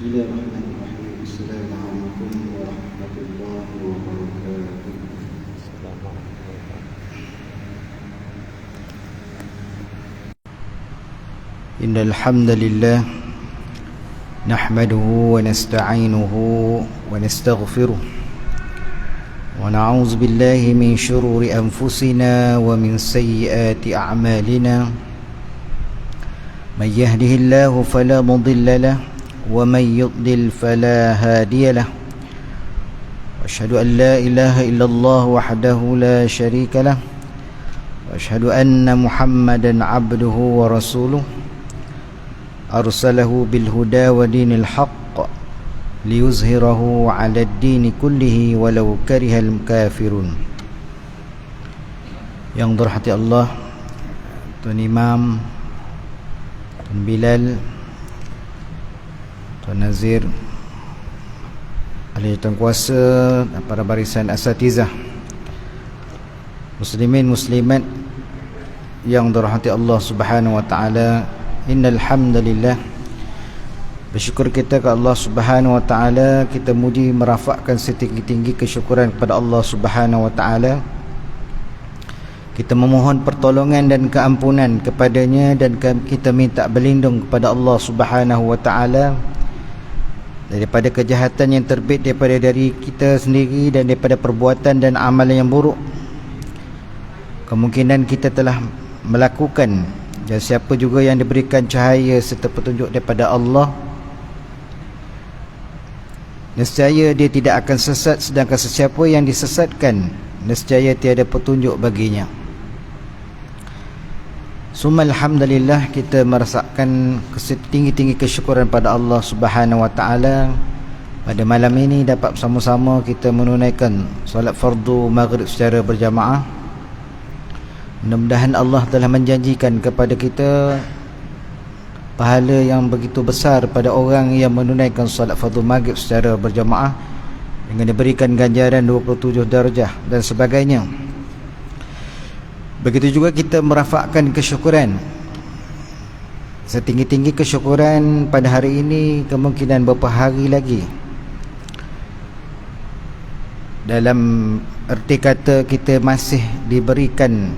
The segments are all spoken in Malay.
Bismillahirrahmanirrahim. Assalamualaikum warahmatullahi wabarakatuh. Innal hamdalillah nahmaduhu wa nasta'inuhu wa nastaghfiruh wa na'udzu billahi min shururi anfusina wa min sayyiati a'malina. May yahdihillahu fala mudilla lahu wa may yudlil fala hadiya lahu. Asyhadu an la ilaha illallah wahdahu la syarika lahu wa asyhadu anna Muhammadan abduhu wa rasuluh. Arsalahu bil huda wa dinil haqq liyuzhirahu 'ala ad-din kullihi walau karihal kafirun. Yang dirahmati Allah, Tuan Imam, Tuan Bilal, Tuan Nazir, ahli tuan kuasa dan para barisan asatizah, muslimin muslimat yang dirahmati Allah Subhanahu wa taala. Innal hamdalillah, bersyukur kita ke Allah Subhanahu wa taala, kita muji merafakkan setinggi-tinggi kesyukuran kepada Allah Subhanahu wa taala. Kita memohon pertolongan dan keampunan kepadanya, dan kita minta berlindung kepada Allah Subhanahu wa taala daripada kejahatan yang terbit daripada dari kita sendiri dan daripada perbuatan dan amalan yang buruk. Kemungkinan kita telah melakukan, dan siapa juga yang diberikan cahaya serta petunjuk daripada Allah, nescaya dia tidak akan sesat, sedangkan sesiapa yang disesatkan, nescaya tiada petunjuk baginya. Summa alhamdulillah, kita merasakan setinggi-tinggi kesyukuran pada Allah Subhanahu wa taala. Pada malam ini dapat bersama-sama kita menunaikan solat fardu maghrib secara berjamaah. Mudah-mudahan Allah telah menjanjikan kepada kita pahala yang begitu besar pada orang yang menunaikan solat fardu maghrib secara berjamaah, dengan diberikan ganjaran 27 darjah dan sebagainya. Begitu juga kita merafakkan kesyukuran, setinggi-tinggi kesyukuran pada hari ini, kemungkinan beberapa hari lagi. Dalam erti kata, kita masih diberikan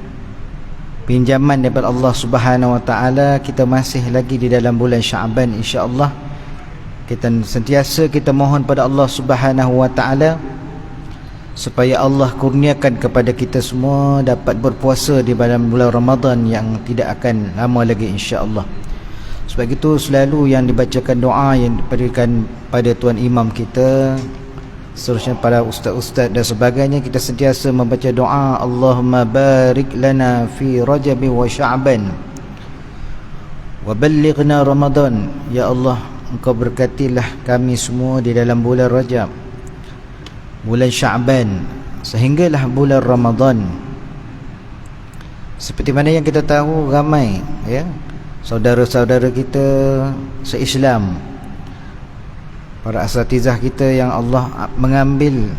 pinjaman daripada Allah Subhanahu wa taala. Kita masih lagi di dalam bulan Syaban, insya-Allah. Kita sentiasa kita mohon pada Allah Subhanahu wa taala supaya Allah kurniakan kepada kita semua dapat berpuasa di dalam bulan Ramadan yang tidak akan lama lagi, insya-Allah. Sebab itu selalu yang dibacakan doa yang diberikan pada tuan imam kita, seterusnya para ustaz-ustaz dan sebagainya, kita sentiasa membaca doa Allahumma barik lana fi Rajab wa Sya'ban wa ballighna Ramadan. Ya Allah, Engkau berkatilah kami semua di dalam bulan Rajab, bulan Sya'ban, sehinggalah bulan Ramadan. Seperti mana yang kita tahu, ramai saudara-saudara kita se-Islam, para asatizah kita yang Allah mengambil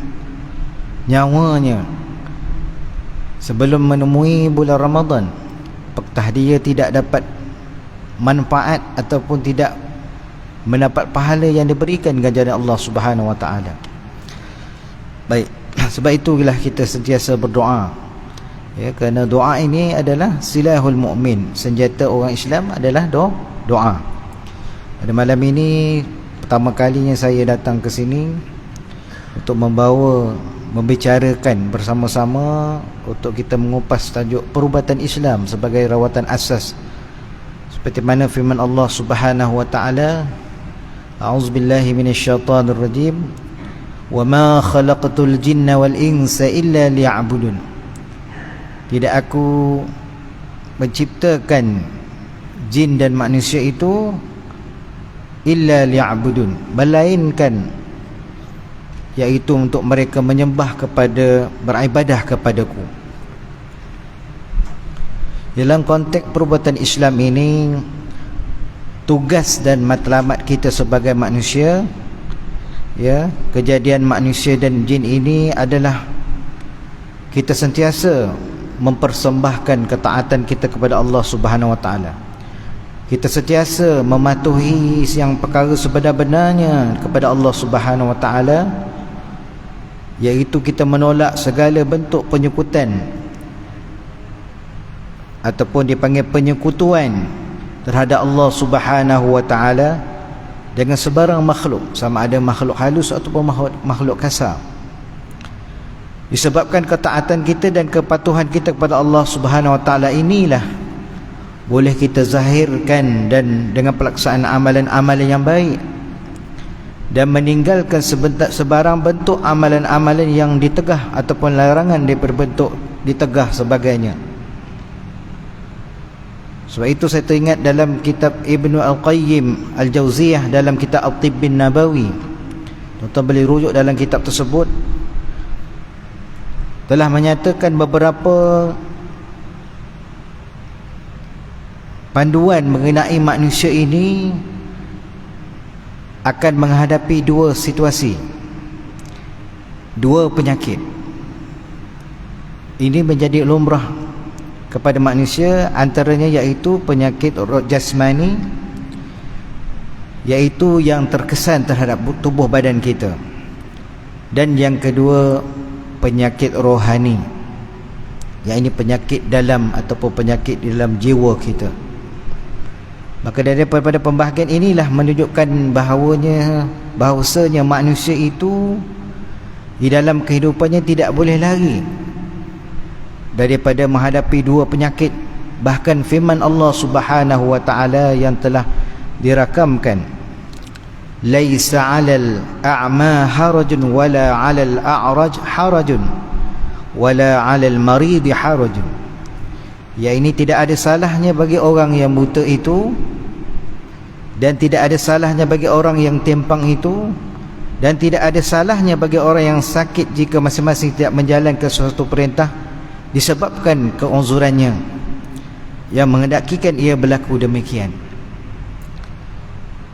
nyawanya sebelum menemui bulan Ramadan. Apakah dia tidak dapat manfaat ataupun tidak mendapat pahala yang diberikan ganjaran Allah Subhanahu wa taala. Baik, sebab itulah kita sentiasa berdoa, kerana doa ini adalah silahul mukmin, senjata orang Islam adalah doa. Pada malam ini pertama kalinya saya datang ke sini untuk membicarakan bersama-sama untuk kita mengupas tajuk perubatan Islam sebagai rawatan asas, seperti mana firman Allah Subhanahu wa taala, a'udzubillahi minasyaitanir rajim, wa ma khalaqtul jinna wal insa illa liya'budun. Tidak aku menciptakan jin dan manusia itu illa liya'budun, melainkan iaitu untuk mereka menyembah kepada, beribadah kepadaku. Dalam konteks perubatan Islam ini, tugas dan matlamat kita sebagai manusia, kejadian manusia dan jin ini adalah kita sentiasa mempersembahkan ketaatan kita kepada Allah Subhanahu wa taala. kita sentiasa mematuhi yang perkara sebenar-benarnya kepada Allah Subhanahu Wa Taala, iaitu kita menolak segala bentuk penyekutan ataupun dipanggil penyekutuan terhadap Allah Subhanahu Wa Taala dengan sebarang makhluk, sama ada makhluk halus ataupun makhluk kasar. Disebabkan ketaatan kita dan kepatuhan kita kepada Allah Subhanahu Wa Taala inilah boleh kita zahirkan dan dengan pelaksanaan amalan-amalan yang baik, dan meninggalkan sebarang bentuk amalan-amalan yang ditegah ataupun larangan daripada bentuk ditegah sebagainya. Sebab itu saya teringat dalam kitab Ibnu Al-Qayyim Al-Jauziyah, dalam kitab At-Tibbin Nabawi, tuan-tuan boleh rujuk dalam kitab tersebut, telah menyatakan beberapa panduan mengenai manusia ini akan menghadapi dua situasi, dua penyakit. Ini menjadi lumrah kepada manusia, antaranya iaitu penyakit jasmani, iaitu yang terkesan terhadap tubuh badan kita, dan yang kedua penyakit rohani, yang ini penyakit dalam ataupun penyakit di dalam jiwa kita. Maka daripada pembahagian inilah menunjukkan bahawasanya manusia itu di dalam kehidupannya tidak boleh lari daripada menghadapi dua penyakit. Bahkan firman Allah Subhanahu Wa Taala yang telah dirakamkan, laisa 'alal a'ma harajun wala 'alal a'raj harajun wala 'alal marid harajun. Ya, ini tidak ada salahnya bagi orang yang buta itu, dan tidak ada salahnya bagi orang yang timpang itu, dan tidak ada salahnya bagi orang yang sakit jika masing-masing tidak menjalankan sesuatu perintah disebabkan keuzurannya yang menghendakikan ia berlaku demikian.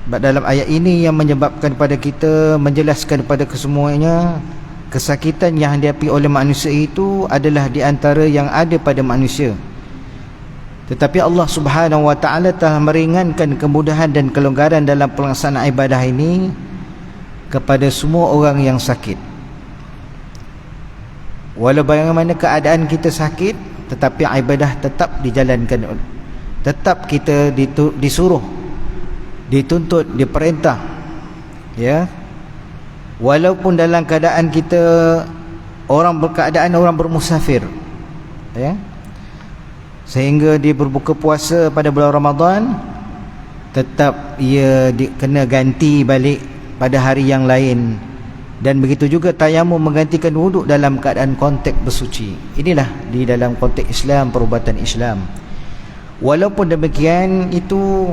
Dalam ayat ini yang menyebabkan pada kita menjelaskan kepada kesemuanya, kesakitan yang dihadapi oleh manusia itu adalah di antara yang ada pada manusia. Tetapi Allah Subhanahu Wa Taala telah meringankan kemudahan dan kelonggaran dalam pelaksanaan ibadah ini kepada semua orang yang sakit. Walau bagaimana keadaan kita sakit, tetapi ibadah tetap dijalankan. Tetap kita disuruh, dituntut, diperintah, ya. Walaupun dalam keadaan kita orang bermusafir, ya. Sehingga dia berbuka puasa pada bulan Ramadan, tetap ia kena ganti balik pada hari yang lain. Dan begitu juga tayamum menggantikan wuduk dalam keadaan konteks bersuci. Inilah di dalam konteks Islam, perubatan Islam. Walaupun demikian itu,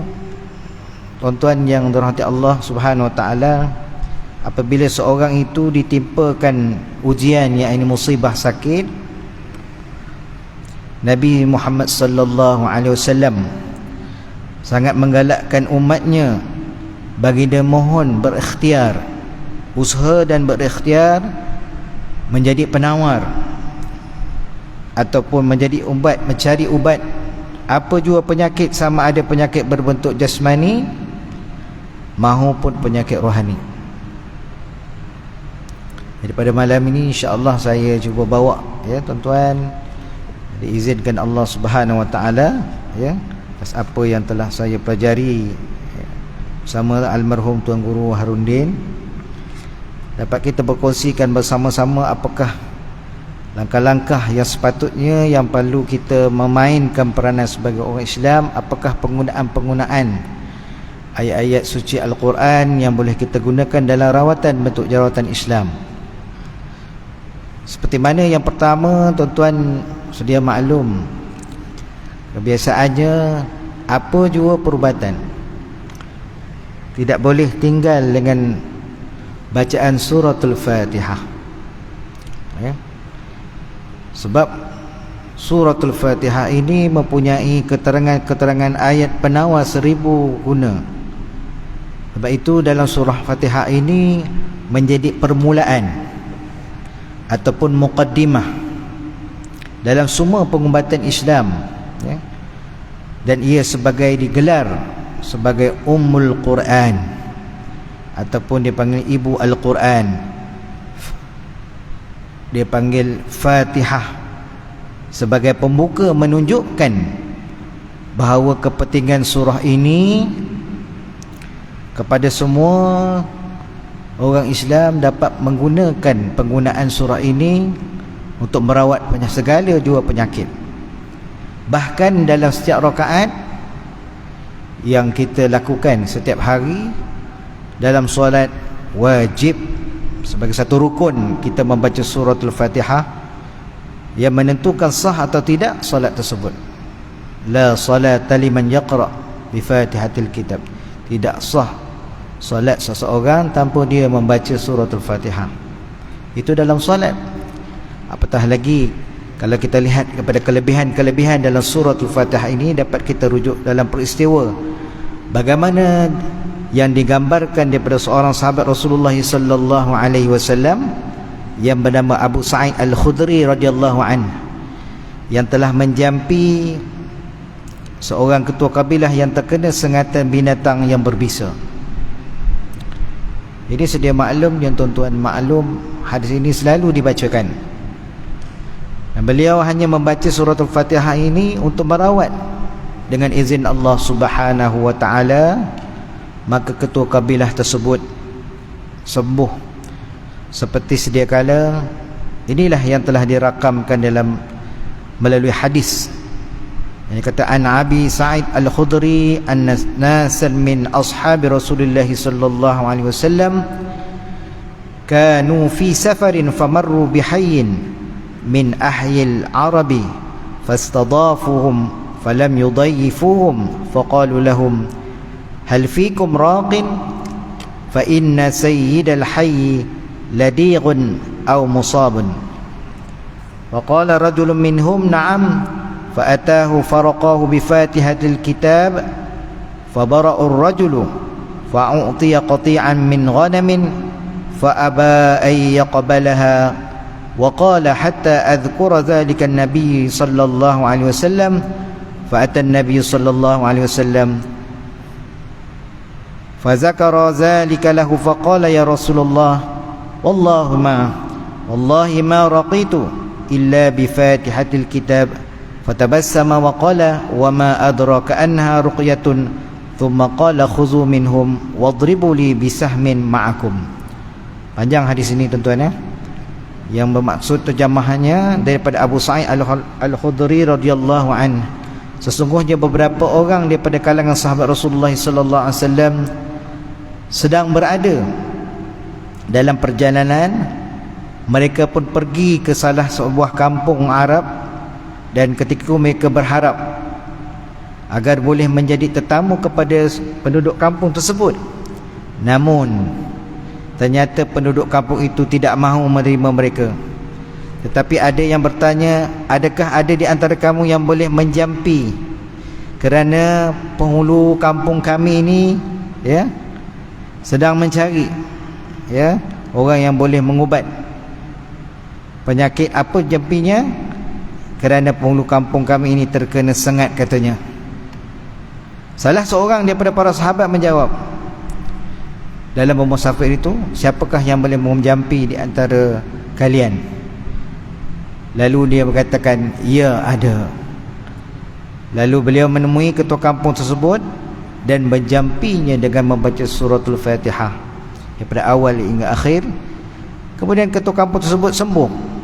tuan-tuan yang dirahmati Allah Subhanahu Wa Taala, apabila seorang itu ditimpakan ujian, yakni musibah sakit, Nabi Muhammad sallallahu alaihi wasallam sangat menggalakkan umatnya baginda mohon berikhtiar, usaha dan berikhtiar menjadi penawar ataupun menjadi ubat, mencari ubat apa jua penyakit, sama ada penyakit berbentuk jasmani maupun penyakit rohani. Jadi pada malam ini insya-Allah saya cuba bawa, ya tuan-tuan, diizinkan Allah Subhanahu Wa Taala, ya, atas apa yang telah saya pelajari bersama almarhum Tuan Guru Harundin, dapat kita berkongsikan bersama-sama apakah langkah-langkah yang sepatutnya yang perlu kita memainkan peranan sebagai orang Islam, apakah penggunaan ayat-ayat suci Al-Quran yang boleh kita gunakan dalam rawatan bentuk jarawatan Islam. Seperti mana yang pertama, tuan-tuan sedia maklum, kebiasaannya apa jua perubatan tidak boleh tinggal dengan bacaan suratul Fatihah, ya. Sebab suratul Fatihah ini mempunyai keterangan-keterangan ayat penawar 1000 guna. Sebab itu dalam surah Fatihah ini menjadi permulaan ataupun muqaddimah dalam semua pengubatan Islam, ya. Dan ia sebagai digelar sebagai Ummul Quran ataupun dipanggil Ibu Al-Quran, dia panggil Fatihah sebagai pembuka, menunjukkan bahawa kepentingan surah ini kepada semua orang Islam dapat menggunakan penggunaan surah ini untuk merawat segala jua penyakit. Bahkan dalam setiap rakaat yang kita lakukan setiap hari dalam solat wajib, sebagai satu rukun kita membaca suratul Fatihah yang menentukan sah atau tidak solat tersebut. La salata liman yaqra bi Fatihatil kitab. Tidak sah solat seseorang tanpa dia membaca suratul Fatihah. Itu dalam solat. Apatah lagi kalau kita lihat kepada kelebihan-kelebihan dalam suratul Fatihah ini, dapat kita rujuk dalam peristiwa bagaimana yang digambarkan daripada seorang sahabat Rasulullah sallallahu alaihi wasallam yang bernama Abu Sa'id Al-Khudri radhiyallahu anhu, yang telah menjampi seorang ketua kabilah yang terkena sengatan binatang yang berbisa. Jadi sedia maklum yang tuan-tuan maklum, hadis ini selalu dibacakan. Dan beliau hanya membaca suratul Fatihah ini untuk merawat, dengan izin Allah Subhanahu wa taala, maka ketua kabilah tersebut sembuh seperti sedia kala. Inilah yang telah dirakamkan dalam melalui hadis yang kata an Abi Sa'id Al-Khudri anna nasan min ashabi Rasulullah sallallahu alaihi wasallam kanu fi safarin famarru bihayyin min ahyil arabi fastadafuhum falam yudayyifuhum faqalu lahum hal fikum raqin fa inna sayyidal hayy ladighun aw musabun. Wa qala rajulun minhum na'am fa atahu faraqahu bi Fatihatil kitab fa bara'u ar-rajulu fa u'tiya qati'an min ghanamin fa aba ay yaqbalaha wa qala hatta adhkura dhalika an-nabiy sallallahu alaihi wasallam fa ata an-nabiy sallallahu alaihi wasallam فذكر ذلك له فقال يا رسول الله والله ما رقيت إلا بفاتحة الكتاب فتبسم وقال وما أدراك أنها رقية ثم قال خذوا منهم واضربوا لي بسهم معكم. Panjang hadis ini tuan-tuan ya. Yang bermaksud terjemahannya daripada Abu Sa'id Al-Khudri radhiyallahu anhu, sesungguhnya beberapa orang daripada kalangan sahabat Rasulullah sallallahu alaihi wasallam sedang berada dalam perjalanan. Mereka pun pergi ke salah sebuah kampung Arab, dan ketika mereka berharap agar boleh menjadi tetamu kepada penduduk kampung tersebut, namun ternyata penduduk kampung itu tidak mahu menerima mereka. Tetapi ada yang bertanya, adakah ada di antara kamu yang boleh menjampi, kerana penghulu kampung kami ini ya sedang mencari ya orang yang boleh mengubat penyakit apa jampinya, kerana penghulu kampung kami ini terkena sengat katanya. Salah seorang daripada para sahabat menjawab dalam bermusafir itu, siapakah yang boleh menjampi di antara kalian? Lalu dia berkatakan, ya ada. Lalu beliau menemui ketua kampung tersebut dan menjampinya dengan membaca suratul Fatihah daripada awal hingga akhir. Kemudian ketua kampung tersebut sembuh.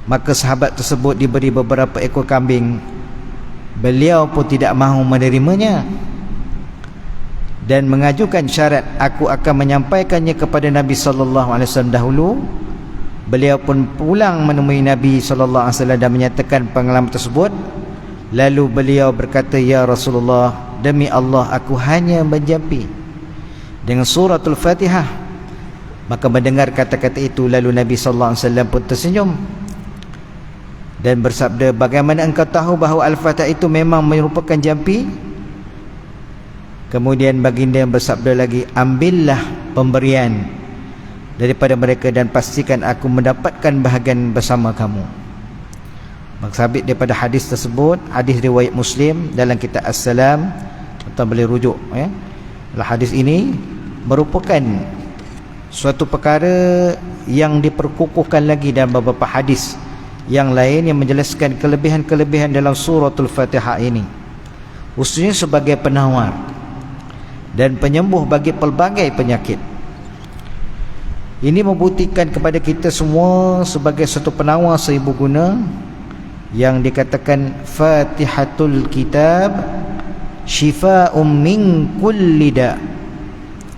Maka sahabat tersebut diberi beberapa ekor kambing. Beliau pun tidak mahu menerimanya dan mengajukan syarat, aku akan menyampaikannya kepada Nabi sallallahu alaihi wasallam dahulu. Beliau pun pulang menemui Nabi sallallahu alaihi wasallam dan menyatakan pengalaman tersebut. Lalu beliau berkata, ya Rasulullah, demi Allah aku hanya menjampi dengan suratul Fatihah. Maka mendengar kata-kata itu, lalu Nabi sallallahu alaihi wasallam pun tersenyum dan bersabda, bagaimana engkau tahu bahawa Al-Fatihah itu memang merupakan jampi? Kemudian baginda bersabda lagi, ambillah pemberian daripada mereka dan pastikan aku mendapatkan bahagian bersama kamu. Maka sabit daripada hadis tersebut, hadis riwayat Muslim dalam kitab As-Salam, tuan boleh rujuk ya. Hadis ini merupakan suatu perkara yang diperkukuhkan lagi dalam beberapa hadis yang lain yang menjelaskan kelebihan-kelebihan dalam suratul Fatihah ini, khususnya sebagai penawar dan penyembuh bagi pelbagai penyakit. Ini membuktikan kepada kita semua sebagai satu penawar seribu guna yang dikatakan Fatihatul Kitab Shifa'un min kulli da',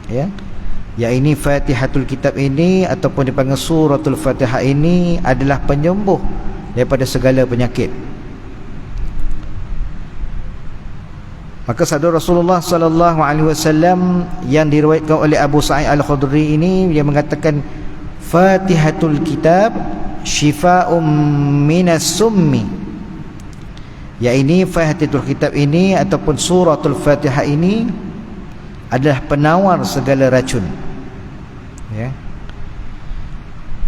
ya. Ya, ini Fatihatul Kitab ini ataupun dipanggil suratul Fatihah ini adalah penyembuh daripada segala penyakit. Maka sabda Rasulullah sallallahu alaihi wasallam yang diriwayatkan oleh Abu Sa'id Al-Khudri ini, dia mengatakan Fatihatul Kitab Shifa'un minas summi. Ya, ini Fatihatul Kitab ini ataupun suratul Fatihah ini adalah penawar segala racun, ya.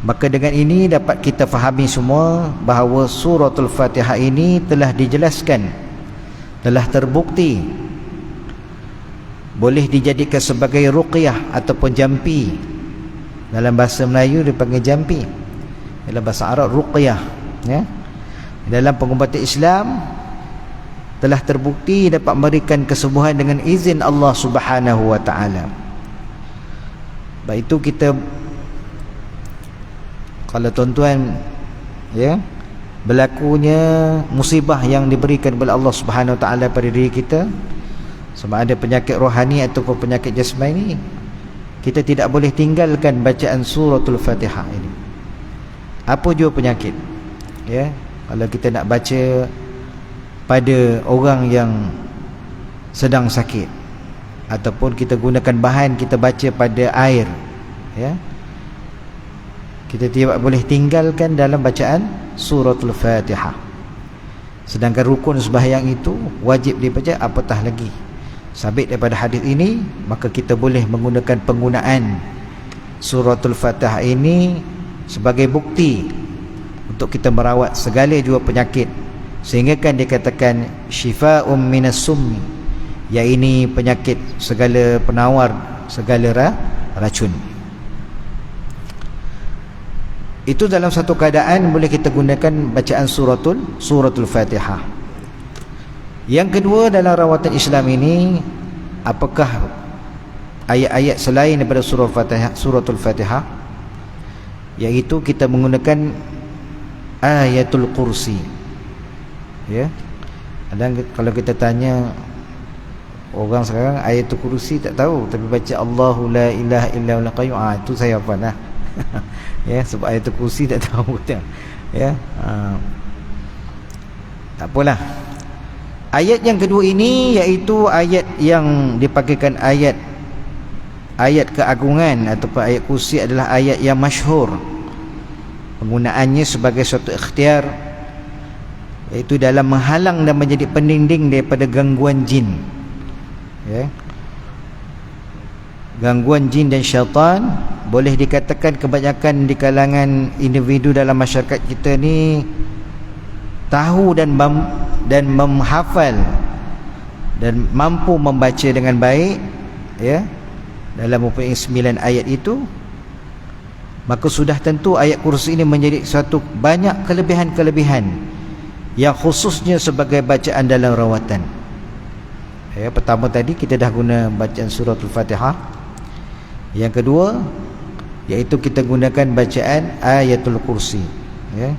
Maka dengan ini dapat kita fahami semua bahawa suratul Fatihah ini telah dijelaskan, telah terbukti boleh dijadikan sebagai ruqyah ataupun jampi. Dalam bahasa Melayu dipanggil jampi, dalam bahasa Arab ruqyah, ya. Dalam pengubatan Islam telah terbukti dapat memberikan kesembuhan dengan izin Allah Subhanahu wa taala. Baik itu kita, kalau tuan-tuan ya berlakunya musibah yang diberikan oleh Allah Subhanahu wa taala pada diri kita, sama ada penyakit rohani ataupun penyakit jasmani, kita tidak boleh tinggalkan bacaan suratul Fatihah ini. Apa jua penyakit, ya, kalau kita nak baca pada orang yang sedang sakit, ataupun kita gunakan bahan kita baca pada air, ya, kita tidak boleh tinggalkan dalam bacaan suratul Fatihah. Sedangkan rukun sembahyang itu wajib dibaca, apatah lagi sabit daripada hadis ini, maka kita boleh menggunakan penggunaan suratul Fatihah ini sebagai bukti untuk kita merawat segala jua penyakit, sehingga kan dikatakan syifa'un minas summi, ya, ini penyakit segala penawar segala racun. Itu dalam satu keadaan boleh kita gunakan bacaan suratul Fatihah. Yang kedua, dalam rawatan Islam ini, apakah ayat-ayat selain daripada suratul Fatihah, iaitu kita menggunakan ayatul kursi, ya. Dan kalau kita tanya orang sekarang ayatul kursi tak tahu, tapi baca Allahu la ilaha illa huwal qayyum, itu saya hafal lah. Ya, sebab ayatul kursi tak tahu betul, ya. Tak apalah. Ayat yang kedua ini iaitu ayat yang dipakaikan ayat keagungan ataupun ayat kursi adalah ayat yang masyhur. Penggunaannya sebagai suatu ikhtiar, iaitu dalam menghalang dan menjadi pendinding daripada gangguan jin, ya. Gangguan jin dan syaitan, boleh dikatakan kebanyakan di kalangan individu dalam masyarakat kita ni tahu dan menghafal dan mampu membaca dengan baik, ya, dalam mempunyai 9 ayat itu. Maka sudah tentu ayat kursi ini menjadi satu banyak kelebihan-kelebihan yang khususnya sebagai bacaan dalam rawatan. Ya, pertama tadi kita dah guna bacaan suratul Fatihah. Yang kedua iaitu kita gunakan bacaan ayatul kursi, ya.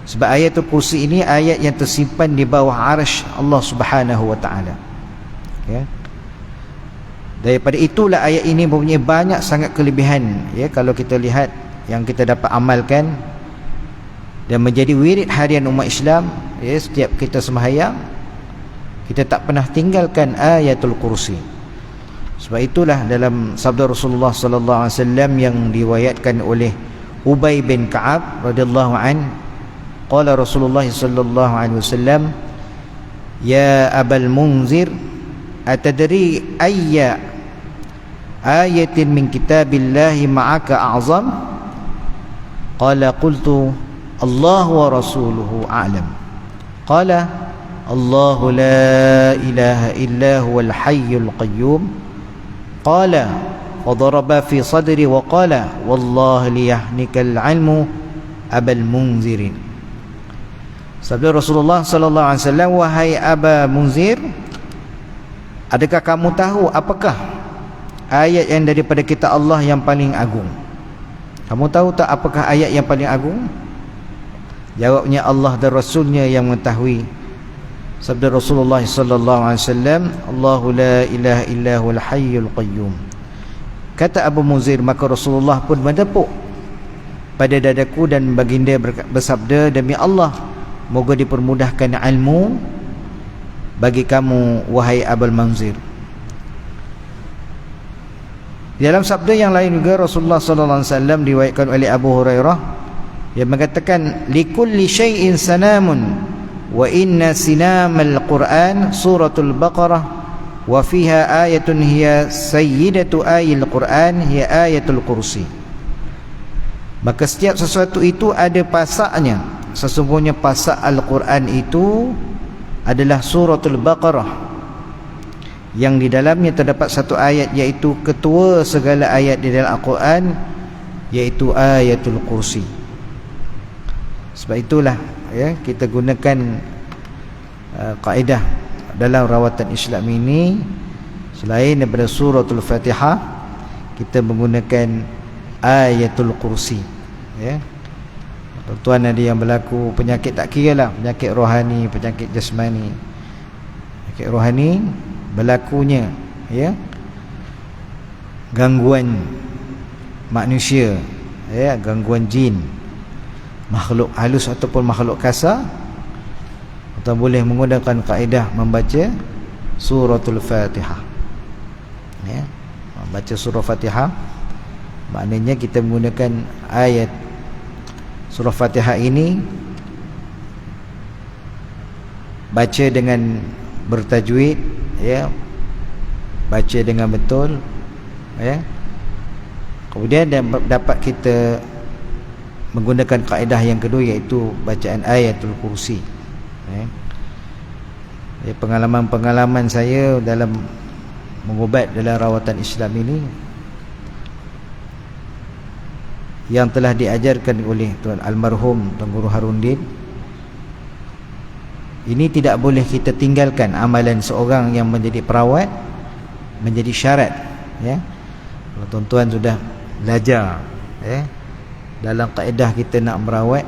Sebab ayatul kursi ini ayat yang tersimpan di bawah arsy Allah Subhanahu wa taala, ya. Daripada itulah ayat ini mempunyai banyak sangat kelebihan, ya, kalau kita lihat yang kita dapat amalkan dan menjadi wirid harian umat Islam, ya. Setiap kita sembahyang, kita tak pernah tinggalkan ayatul kursi. Sebab itulah dalam sabda Rasulullah sallallahu alaihi wasallam yang diriwayatkan oleh Ubay bin Ka'ab radhiyallahu an, qala Rasulullah sallallahu alaihi wasallam, ya Abal Munzir, atadri ayya ayatin min kitabillahi ma'aka a'zam? Qala qultu Allah wa rasuluhu a'lam. Qala Allahu la ilaha illa huwal hayyul qayyum. Qala wa daraba fi sadri wa qala wallahi liyahnikal ilmu abal munzirin. Sabda Rasulullah sallallahu alaihi wasallam, wahai Aba Munzir, adakah kamu tahu apakah ayat yang daripada kitab Allah yang paling agung? Kamu tahu tak apakah ayat yang paling agung? Jawabnya, Allah dan Rasulnya yang mengetahui. Sabda Rasulullah sallallahu alaihi wasallam, Allahu la ilaha illa huwal hayyul qayyum. Kata Abu Munzir, maka Rasulullah pun mendepuk pada dadaku dan baginda bersabda, demi Allah, moga dipermudahkan ilmu bagi kamu wahai Abul Munzir. Dalam sabda yang lain juga Rasulullah sallallahu alaihi wasallam diriwayatkan oleh Abu Hurairah yang mengatakan, likulli syai'in sanamun wa inna sinamal Qur'an suratul Baqarah wa fiha ayatun hiya sayyidatu ayil Qur'an hiya ayatul kursi. Maka setiap sesuatu itu ada pasaknya. Sesungguhnya pasak Al-Quran itu adalah suratul Baqarah, yang di dalamnya terdapat satu ayat, iaitu ketua segala ayat di dalam Al-Quran, iaitu ayatul kursi. Sebab itulah ya, kita gunakan kaedah dalam rawatan Islam ini, selain daripada suratul Fatihah, kita menggunakan ayatul kursi ya. Tuan ada yang berlaku penyakit, tak kira lah penyakit rohani, penyakit jasmani. Penyakit rohani berlakunya ya, gangguan manusia ya, gangguan jin, makhluk halus ataupun makhluk kasar, kita boleh menggunakan kaedah membaca suratul Fatihah ya. Membaca surah Fatihah maknanya kita menggunakan ayat surah Fatihah ini, baca dengan bertajwid ya, baca dengan betul ya. Kemudian dapat kita menggunakan kaedah yang kedua, iaitu bacaan ayatul kursi ya. Pengalaman-pengalaman saya dalam mengubat dalam rawatan Islam ini yang telah diajarkan oleh Tuan Almarhum Tuan Guru Harundin, ini tidak boleh kita tinggalkan. Amalan seorang yang menjadi perawat menjadi syarat ya. Kalau tuan-tuan sudah belajar ya, dalam kaedah kita nak merawat,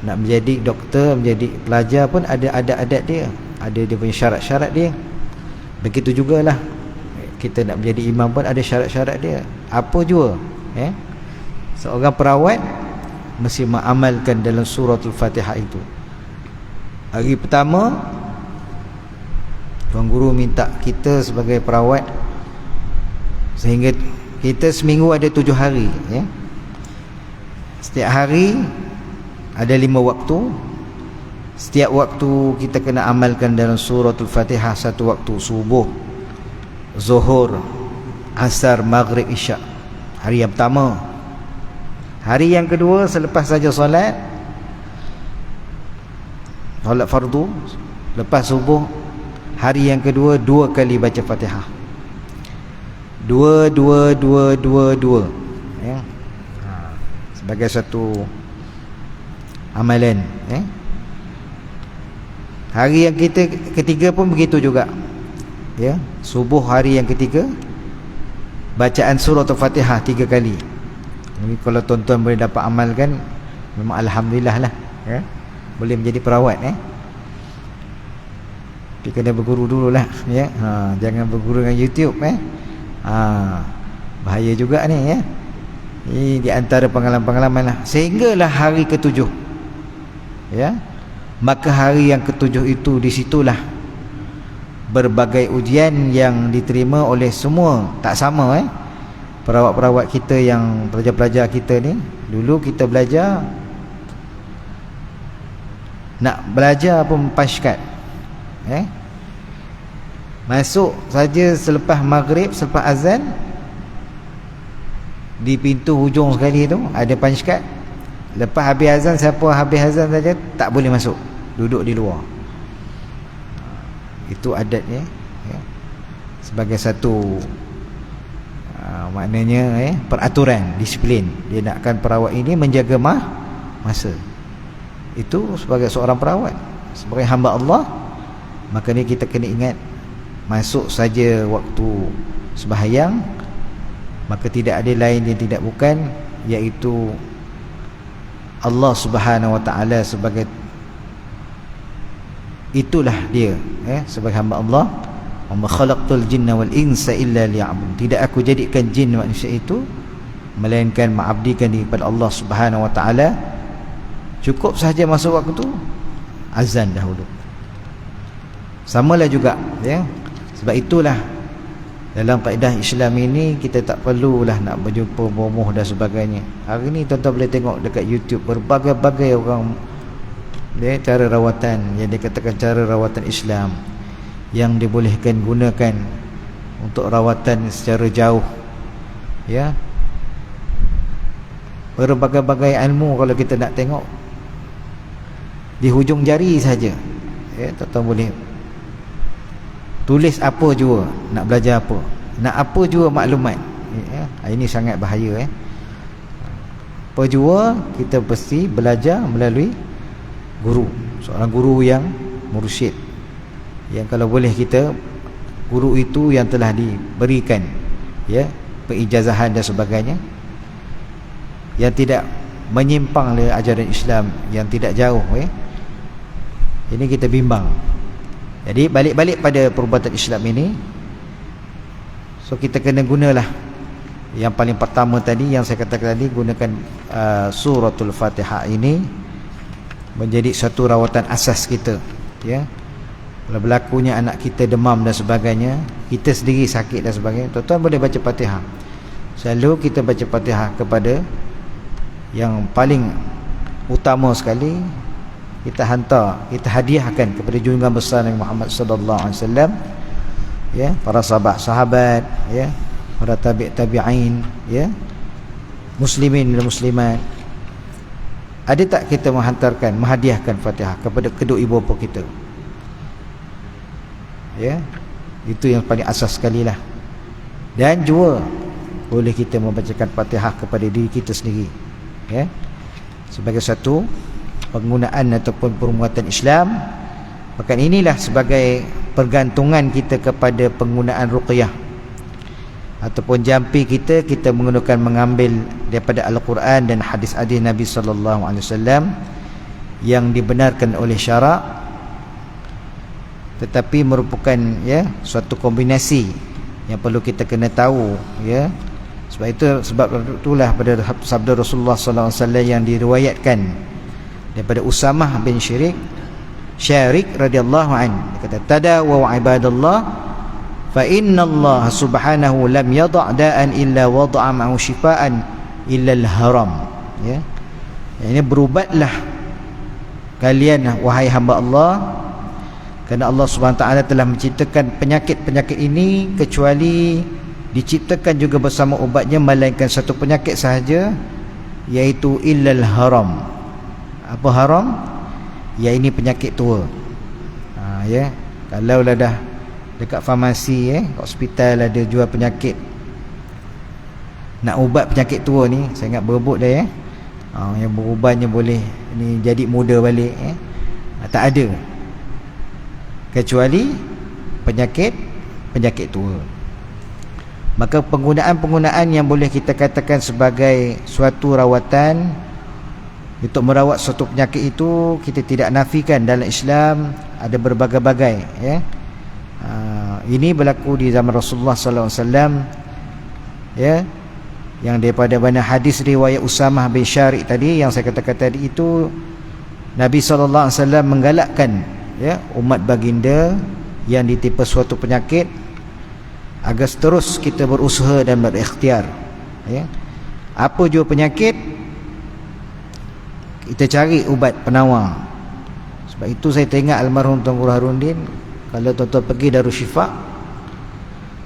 nak menjadi doktor, menjadi pelajar pun ada adat dia, ada dia punya syarat-syarat dia. Begitu jugalah kita nak menjadi imam pun ada syarat-syarat dia. Apa jua ya, seorang perawat mesti mengamalkan dalam suratul Fatihah itu. Hari pertama Tuan Guru minta kita sebagai perawat, sehingga kita seminggu ada 7 hari ya. Setiap hari ada 5 waktu. Setiap waktu kita kena amalkan dalam suratul Fatihah. Satu waktu subuh, zuhur, asar, maghrib, isyak. Hari yang pertama. Hari yang kedua selepas saja solat fardu, lepas subuh, hari yang kedua 2 kali baca Fatihah. 2 ya. Sebagai satu amalan ya. Hari yang ketiga pun begitu juga ya. Subuh hari yang ketiga bacaan surah Al-Fatihah 3 kali. Jadi kalau tuan-tuan boleh dapat amalkan, memang alhamdulillah lah ya. Boleh menjadi perawat Tapi kena berguru dululah ya. Jangan berguru dengan YouTube bahaya juga ni ya. Ini di antara pengalaman-pengalaman lah. Sehinggalah hari ke-7 ya. Maka hari yang ke-7 itu, di situlah berbagai ujian yang diterima oleh semua. Tak sama perawat-perawat kita yang pelajar-pelajar kita ni. Dulu kita belajar, nak belajar pun paskat masuk saja selepas maghrib, selepas azan, di pintu hujung sekali tu ada paskat. Lepas habis azan, siapa habis azan saja tak boleh masuk duduk di luar. Itu adatnya, ya. Sebagai satu maknanya peraturan, disiplin. Dia nakkan perawat ini menjaga masa. Itu sebagai seorang perawat, sebagai hamba Allah, maka ni kita kena ingat, masuk saja waktu sembahyang, maka tidak ada lain yang tidak bukan, iaitu Allah Subhanahu Wa Taala sebagai, itulah dia, sebagai hamba Allah. Wa ma khalaqtul jinna wal insa illa liya'budun. Tidak aku jadikan jin manusia itu melainkan mengabdikan diri kepada Allah Subhanahu Wa Taala. Cukup sahaja masuk waktu tu, azan dahulu. Samalah juga, ya. Sebab itulah dalam kaedah Islam ini kita tak perlulah nak berjumpa bomoh dan sebagainya. Hari ni tuan-tuan boleh tengok dekat YouTube berbagai-bagai orang, dia cara rawatan yang dikatakan cara rawatan Islam yang dibolehkan gunakan untuk rawatan secara jauh, ya. Berbagai-bagai ilmu kalau kita nak tengok di hujung jari saja, ya. Tuan-tuan boleh tulis apa jua, nak belajar apa, nak apa jua maklumat, ya. Ini sangat bahaya, apa jua kita mesti belajar melalui guru, seorang guru yang mursyid, yang kalau boleh kita, guru itu yang telah diberikan, ya, perijazahan dan sebagainya, yang tidak menyimpang dari ajaran Islam, yang tidak jauh, ya. Ini kita bimbang. Jadi balik-balik pada perubatan Islam ini, so kita kena gunalah yang paling pertama tadi, yang saya katakan tadi, gunakan suratul Fatihah ini menjadi satu rawatan asas kita, ya. Kalau berlakunya anak kita demam dan sebagainya, kita sendiri sakit dan sebagainya, tuan-tuan boleh baca Fatihah. Selalu kita baca Fatihah kepada yang paling utama sekali, kita hantar, kita hadiahkan kepada junjungan besar Nabi Muhammad sallallahu alaihi wasallam, ya, para sahabat, ya, para tabi'in, ya, muslimin dan muslimat. Ada tak kita menghantarkan, menghadiahkan Fatihah kepada kedua ibu bapa kita? Ya, itu yang paling asas sekali lah. Dan juga boleh kita membacakan Fatihah kepada diri kita sendiri, ya, sebagai satu penggunaan ataupun perumuatan Islam. Bahkan inilah sebagai pergantungan kita kepada penggunaan ruqyah ataupun jampi kita menggunakan, mengambil daripada Al-Quran dan hadis-hadis Nabi sallallahu alaihi wasallam yang dibenarkan oleh syarak, tetapi merupakan, ya, suatu kombinasi yang perlu kita kena tahu, ya. Sebab itulah pada sabda Rasulullah sallallahu alaihi wasallam yang diriwayatkan daripada Usamah bin Syarik radhiyallahu anhu, dia kata, tadawu ibadallah fa inna Allah subhanahu lam yada' da'an illa wada'a ma'hu shifaan illa al-haram, ya. Ini berubatlah kalian wahai hamba Allah, kerana Allah Subhanahu Taala telah menciptakan penyakit-penyakit ini kecuali diciptakan juga bersama ubatnya, melainkan satu penyakit sahaja, iaitu illal haram. Apa haram? Ya, ini penyakit tua. Ya, kalau lah dah dekat farmasi, hospital ada jual penyakit, nak ubat penyakit tua ni, saya ingat berebut dah, yang berubannya boleh ni jadi muda balik, tak ada, kecuali penyakit tua. Maka penggunaan yang boleh kita katakan sebagai suatu rawatan untuk merawat suatu penyakit itu, kita tidak nafikan dalam Islam ada berbagai-bagai, ya. Ini berlaku di zaman Rasulullah sallallahu alaihi wasallam, ya, yang daripada banyak hadis riwayat Usamah bin Syarik tadi yang saya katakan tadi itu, Nabi sallallahu alaihi wasallam menggalakkan, ya, umat baginda yang ditimpa suatu penyakit agar terus kita berusaha dan berikhtiar, ya. Apa jua penyakit, kita cari ubat penawar. Sebab itu saya teringat almarhum Tuan Guru Harundin, kalau tuan-tuan pergi Darushifa,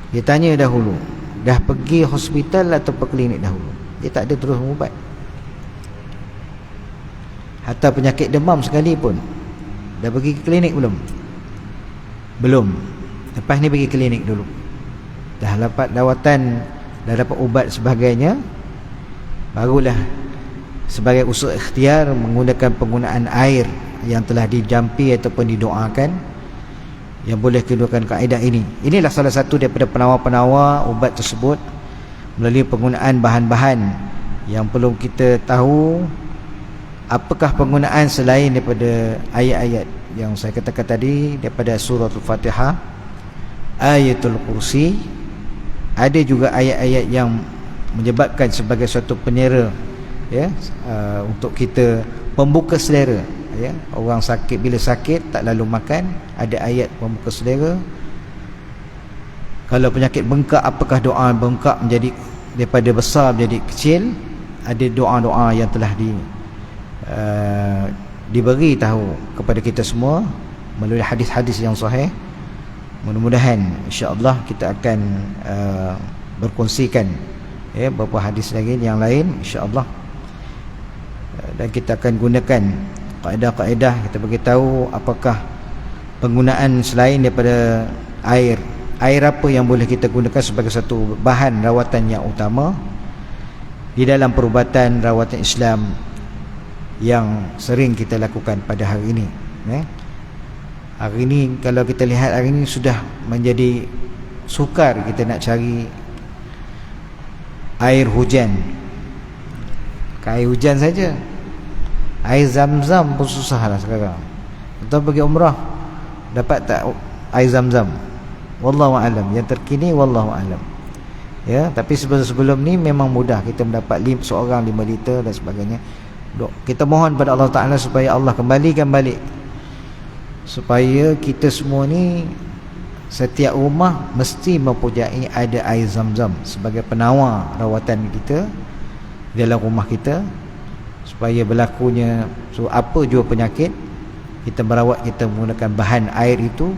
dia tanya dahulu, dah pergi hospital atau klinik dahulu? Dia tak ada terus ubat. Hatta penyakit demam sekalipun, Dah pergi ke klinik belum? Belum. Lepas ni pergi klinik dulu. Dah dapat rawatan, dah dapat ubat sebagainya, barulah sebagai usul ikhtiar menggunakan penggunaan air yang telah dijampi ataupun didoakan, yang boleh kedudukan kaedah ini. Inilah salah satu daripada penawar-penawar ubat tersebut melalui penggunaan bahan-bahan yang perlu kita tahu. Apakah penggunaan selain daripada ayat-ayat yang saya katakan tadi, daripada surah Al-Fatihah, ayatul kursi. Ada juga ayat-ayat yang menyebabkan sebagai suatu penyera, ya, untuk kita pembuka selera, ya. Orang sakit, bila sakit tak lalu makan, ada ayat pembuka selera. Kalau penyakit bengkak, apakah doa bengkak menjadi daripada besar menjadi kecil? Ada doa-doa yang telah diberi tahu kepada kita semua melalui hadis-hadis yang sahih. Mudah-mudahan insya-Allah kita akan berkongsikan, ya, beberapa hadis lagi yang lain insya-Allah, dan kita akan gunakan kaedah-kaedah. Kita beritahu apakah penggunaan selain daripada air apa yang boleh kita gunakan sebagai satu bahan rawatan yang utama di dalam perubatan rawatan Islam yang sering kita lakukan pada hari ini, ya. Hari ini kalau kita lihat, hari ini sudah menjadi sukar kita nak cari air hujan. Air hujan saja, air zam-zam pun susah lah sekarang. Kita pergi umrah, dapat tak air zam-zam? Wallahu a'lam. Yang terkini wallahu a'lam, ya. Tapi sebelum ni memang mudah kita mendapat seorang 5 liter dan sebagainya. Kita mohon pada Allah Ta'ala supaya Allah kembalikan balik, supaya kita semua ni setiap rumah mesti mempunyai ada air zam-zam sebagai penawar rawatan kita dalam rumah kita, supaya berlakunya apa jua penyakit, kita merawat, kita menggunakan bahan air itu.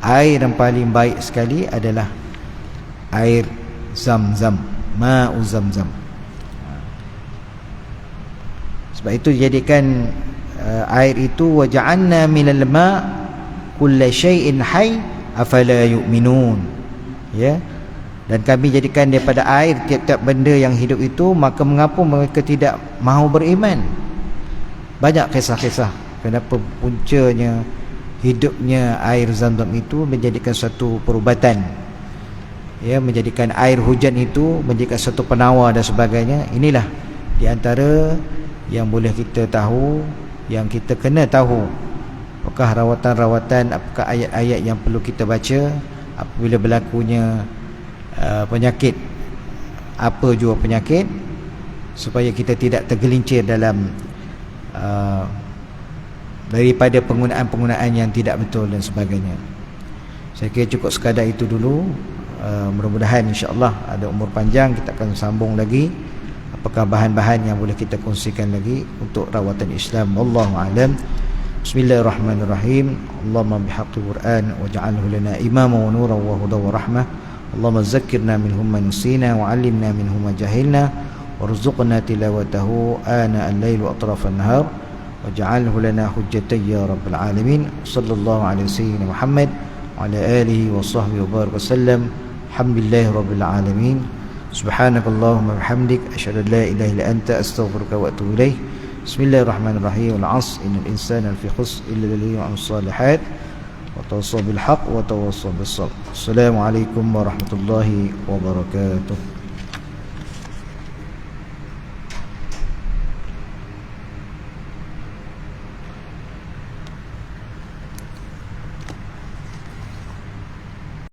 Air yang paling baik sekali adalah air zam-zam, ma'u zam-zam. Sebab itu jadikan air itu, wa ja'alna minal ma' kulla syai'in hayy afala yu'minun, ya. Dan kami jadikan daripada air tiap-tiap benda yang hidup itu, maka mengapa mereka tidak mahu beriman? Banyak kisah-kisah kenapa puncanya hidupnya air zam-zam itu menjadikan satu perubatan, ya, menjadikan air hujan itu menjadikan satu penawar dan sebagainya. Inilah di antara yang boleh kita tahu, yang kita kena tahu. Apakah rawatan-rawatan, apakah ayat-ayat yang perlu kita baca apabila berlakunya penyakit, apa jua penyakit, supaya kita tidak tergelincir dalam daripada penggunaan-penggunaan yang tidak betul dan sebagainya. Saya kira cukup sekadar itu dulu. Mudah-mudahan insya-Allah ada umur panjang, kita akan sambung lagi apakah bahan-bahan yang boleh kita kongsikan lagi untuk rawatan Islam. Wallahu a'lam. Bismillahirrahmanirrahim. Allahumma bihaqqi Qur'an waj'alhu lana imama wa nuran wa hudan wa rahmah. Allahumma zakkirna minhum ma nasina wa 'allimna minhum ma jahilna warzuqna tilawatahu ana al-lail wa atraf an-nahar waj'alhu lana hujjatan ya rabbal alamin. Sallallahu alaihi sayyidina Muhammad wa ala alihi wa sahbihi wa baraka sallam. Alhamdulillahi rabbil alamin. Subhanakallahumma bihamdik asyhadu an la ilaha illa anta astaghfiruka wa atubu ilaik. Bismillahirrahmanirrahim. Wal 'asr innal insana lafi khusr illa alladhina amanu salihat wa tawassaw bil haqq wa tawassaw bis sabr. Assalamualaikum warahmatullahi wabarakatuh.